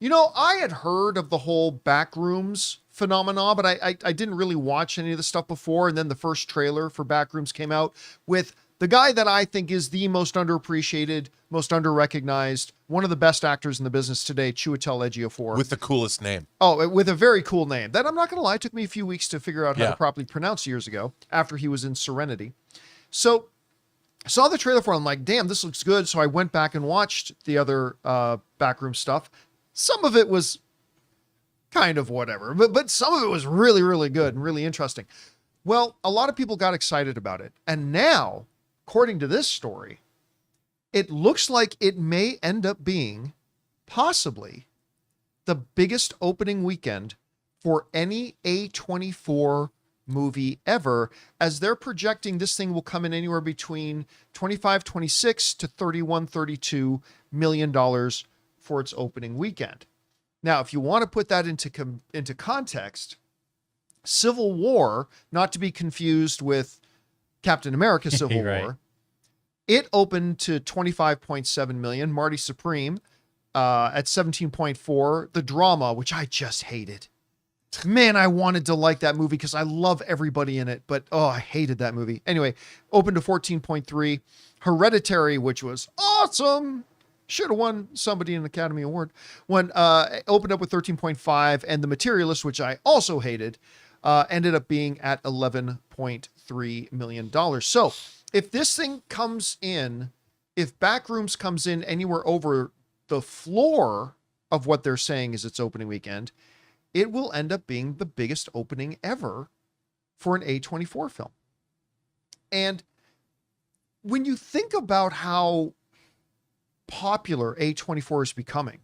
I had heard of the whole Backrooms phenomenon, but I didn't really watch any of the stuff before. And then the first trailer for Backrooms came out with the guy that I think is the most underappreciated, most underrecognized, one of the best actors in the business today, Chiwetel Ejiofor. With the coolest name. Oh, with a very cool name. That I'm not going to lie, it took me a few weeks to figure out how to Yeah. properly pronounce years ago after he was in Serenity. So saw the trailer for it. I'm like, damn, this looks good. So I went back and watched the other Backroom stuff. Some of it was kind of whatever, but some of it was really, really good and really interesting. Well, a lot of people got excited about it. And now, according to this story, it looks like it may end up being possibly the biggest opening weekend for any A24 movie ever, as they're projecting this thing will come in anywhere between 25, 26 to 31, 32 million dollars for its opening weekend. Now, if you want to put that into context, Civil War, not to be confused with Captain America Civil Right. War, it opened to 25.7 million. Marty Supreme at 17.4. The Drama, which I just hated. Man, I wanted to like that movie because I love everybody in it, but I hated that movie. Anyway, opened to 14.3. Hereditary, which was awesome, should have won somebody an Academy Award, opened up with 13.5, and The Materialist, which I also hated, ended up being at $11.3 million. So if this thing comes in, if Backrooms comes in anywhere over the floor of what they're saying is its opening weekend, it will end up being the biggest opening ever for an A24 film. And when you think about how popular A24 is becoming,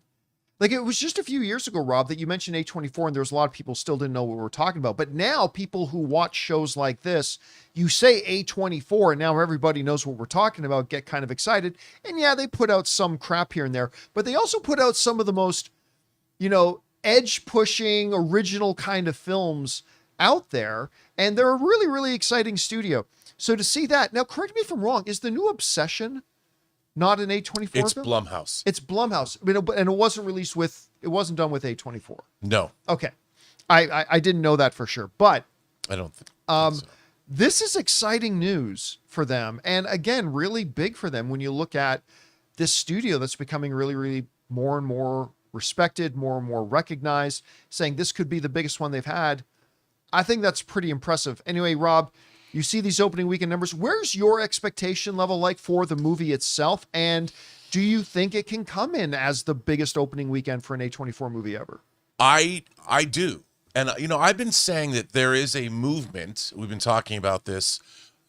like it was just a few years ago, Rob, that you mentioned A24 and there was a lot of people still didn't know what we were talking about. But now people who watch shows like this, you say A24 and now everybody knows what we're talking about, get kind of excited. And yeah, they put out some crap here and there, but they also put out some of the most, edge pushing, original kind of films out there. And they're a really, really exciting studio. So to see that, now correct me if I'm wrong, is the new Obsession not an A24 It's film? Blumhouse. It's Blumhouse. And it wasn't it wasn't done with A24. No, Okay. I didn't know that for sure, but I don't think so. this is exciting news for them. And again, really big for them when you look at this studio that's becoming really, really more and more respected, more and more recognized, saying this could be the biggest one they've had. I think that's pretty impressive. Anyway, Rob, you see these opening weekend numbers. Where's your expectation level like for the movie itself? And do you think it can come in as the biggest opening weekend for an A24 movie ever? I do. And, I've been saying that there is a movement, we've been talking about this,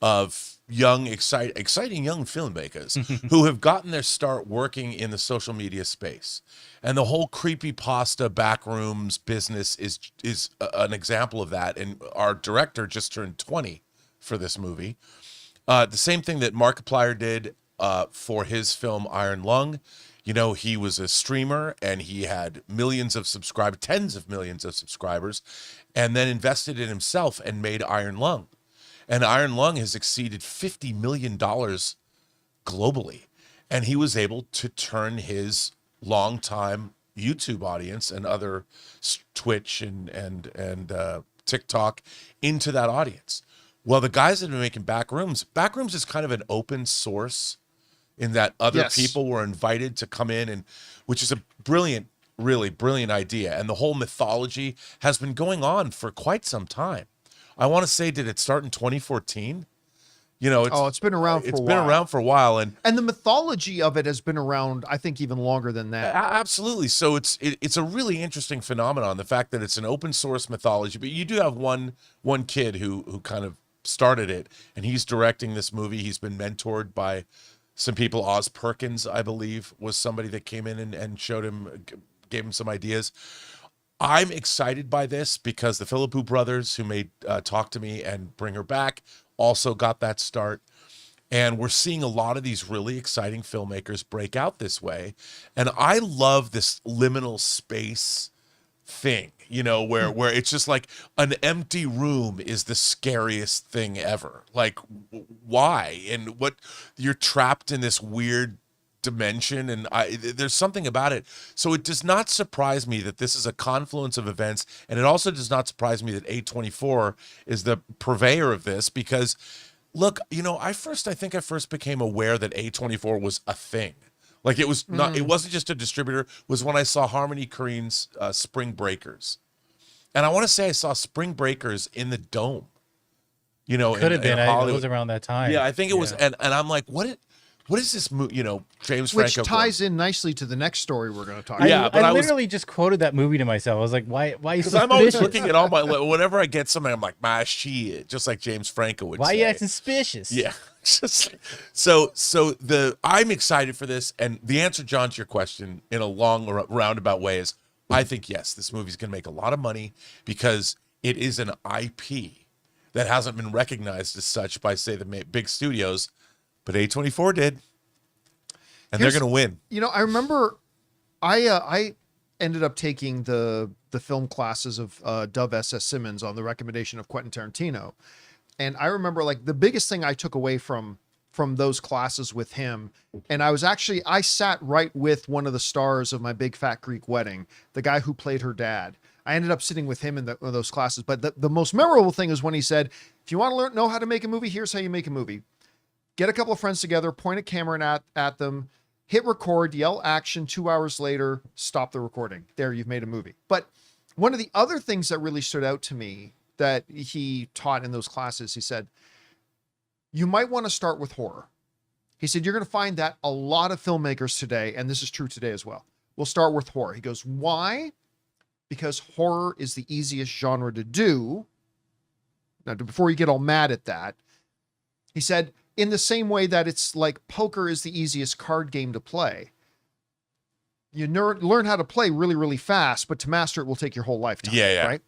of young, exciting young filmmakers who have gotten their start working in the social media space. And the whole creepypasta Backrooms business is an example of that. And our director just turned 20 for this movie. The same thing that Markiplier did for his film Iron Lung. He was a streamer and he had millions of subscribers, tens of millions of subscribers, and then invested in himself and made Iron Lung. And Iron Lung has exceeded $50 million globally. And he was able to turn his longtime YouTube audience and other Twitch and TikTok into that audience. Well, the guys that have been making Backrooms is kind of an open source in that other people were invited to come in, and which is a brilliant, really brilliant idea. And the whole mythology has been going on for quite some time. I want to say, did it start in 2014? It's been around for a while. It's been around for a while. And the mythology of it has been around, I think, even longer than that. Absolutely. So it's a really interesting phenomenon, the fact that it's an open source mythology, but you do have one kid who kind of started it, and he's directing this movie. He's been mentored by some people. Oz Perkins, I believe, was somebody that came in and gave him some ideas. I'm excited by this because the Philippou brothers, who made Talk to Me and Bring Her Back, also got that start. And we're seeing a lot of these really exciting filmmakers break out this way. And I love this liminal space thing, where it's just like an empty room is the scariest thing ever. Like, why? And what, you're trapped in this weird dimension, and there's something about it. So it does not surprise me that this is a confluence of events, and it also does not surprise me that A24 is the purveyor of this, because look, you know, I think I first became aware that A24 was a thing. Like it was not, it wasn't just a distributor, was when I saw Harmony Korine's Spring Breakers. And I want to say I saw Spring Breakers in the Dome. You know, could have been. in It was around that time. Yeah, I think it was, and I'm like, what is this movie? You know, James Which Franco ties in nicely to the next story we're going to talk I, about. but I I was- literally just quoted that movie to myself. I was like, why are you Because so I'm always suspicious? looking at all my, whenever I get something, I'm like, my shit, just like James Franco would Why are say. you acting suspicious? Yeah. I'm excited for this, and the answer, John, to your question in a long roundabout way is, I think yes, this movie's going to make a lot of money because it is an IP that hasn't been recognized as such by, say, the big studios, but A24 did, and they're going to win. You know, I remember I ended up taking the film classes of Dove S.S. Simmons on the recommendation of Quentin Tarantino. And I remember, like, the biggest thing I took away from those classes with him, and I sat right with one of the stars of My Big Fat Greek Wedding, the guy who played her dad. I ended up sitting with him in those classes. But the most memorable thing is when he said, if you want to know how to make a movie, here's how you make a movie. Get a couple of friends together, point a camera at them, hit record, yell action, 2 hours later, stop the recording. There, you've made a movie. But one of the other things that really stood out to me that he taught in those classes, he said, you might want to start with horror. He said, you're going to find that a lot of filmmakers today, and this is true today as well, will start with horror. He goes, why? Because horror is the easiest genre to do. Now, before you get all mad at that, he said, in the same way that it's like poker is the easiest card game to play. You learn how to play really, really fast, but to master it will take your whole lifetime. Yeah. Right?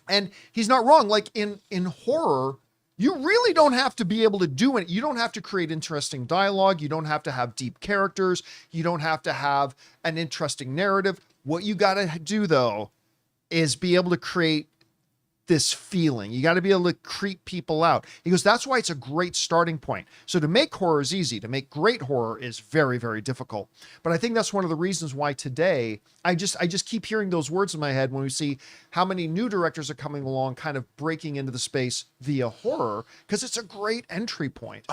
And he's not wrong. Like in horror, you really don't have to be able to do it. You don't have to create interesting dialogue. You don't have to have deep characters. You don't have to have an interesting narrative. What you got to do, though, is be able to create this feeling. You got to be able to creep people out. He goes, that's why it's a great starting point. So to make horror is easy. To make great horror is very, very difficult. But I think that's one of the reasons why today, I just keep hearing those words in my head when we see how many new directors are coming along, kind of breaking into the space via horror, because it's a great entry point.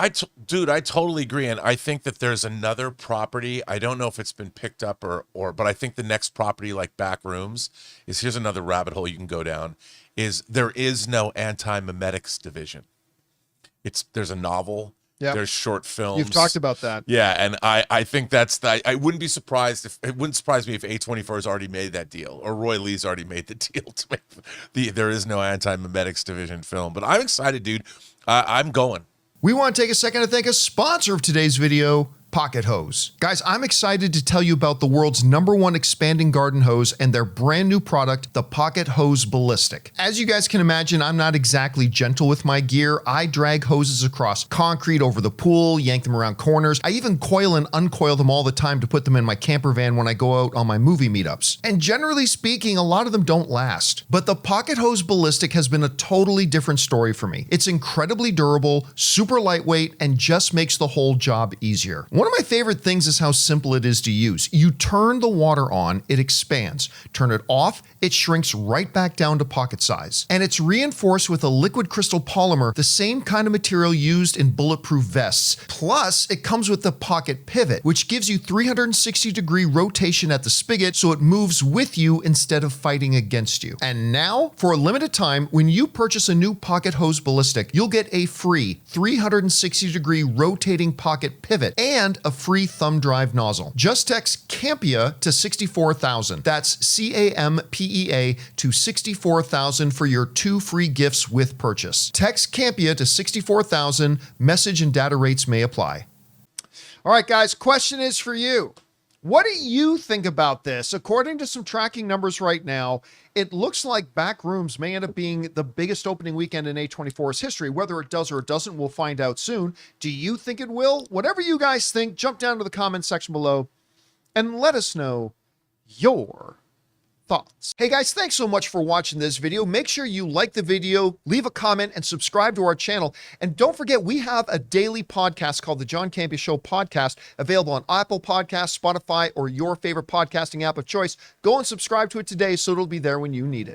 Dude, I totally agree. And I think that there's another property. I don't know if it's been picked up but I think the next property, like Backrooms, here's another rabbit hole you can go down, is there is no anti-memetics division. There's a novel, there's short films. You've talked about that. Yeah, and I think I wouldn't be surprised it wouldn't surprise me if A24 has already made that deal, or Roy Lee's already made the deal to make there is no anti-memetics division film. But I'm excited, dude. I'm going. We want to take a second to thank a sponsor of today's video, Pocket Hose. Guys, I'm excited to tell you about the world's #1 expanding garden hose and their brand new product, the Pocket Hose Ballistic. As you guys can imagine, I'm not exactly gentle with my gear. I drag hoses across concrete over the pool, yank them around corners. I even coil and uncoil them all the time to put them in my camper van when I go out on my movie meetups. And generally speaking, a lot of them don't last. But the Pocket Hose Ballistic has been a totally different story for me. It's incredibly durable, super lightweight, and just makes the whole job easier. One of my favorite things is how simple it is to use. You turn the water on, it expands. Turn it off, it shrinks right back down to pocket size. And it's reinforced with a liquid crystal polymer, the same kind of material used in bulletproof vests. Plus, it comes with the pocket pivot, which gives you 360-degree rotation at the spigot, so it moves with you instead of fighting against you. And now, for a limited time, when you purchase a new Pocket Hose Ballistic, you'll get a free 360-degree rotating pocket pivot and a free thumb drive nozzle. Just text Campea to 64,000. That's CAMPEA to 64,000 for your 2 free gifts with purchase. Text Campea to 64,000. Message and data rates may apply. All right, guys, question is for you. What do you think about this? According to some tracking numbers right now, it looks like Backrooms may end up being the biggest opening weekend in A24's history. Whether it does or it doesn't, we'll find out soon. Do you think it will? Whatever you guys think, jump down to the comment section below and let us know your thoughts. Hey guys, thanks so much for watching this video. Make sure you like the video, leave a comment, and subscribe to our channel. And don't forget, we have a daily podcast called the John Campea Show podcast, available on Apple Podcasts, Spotify, or your favorite podcasting app of choice. Go and subscribe to it today so it'll be there when you need it.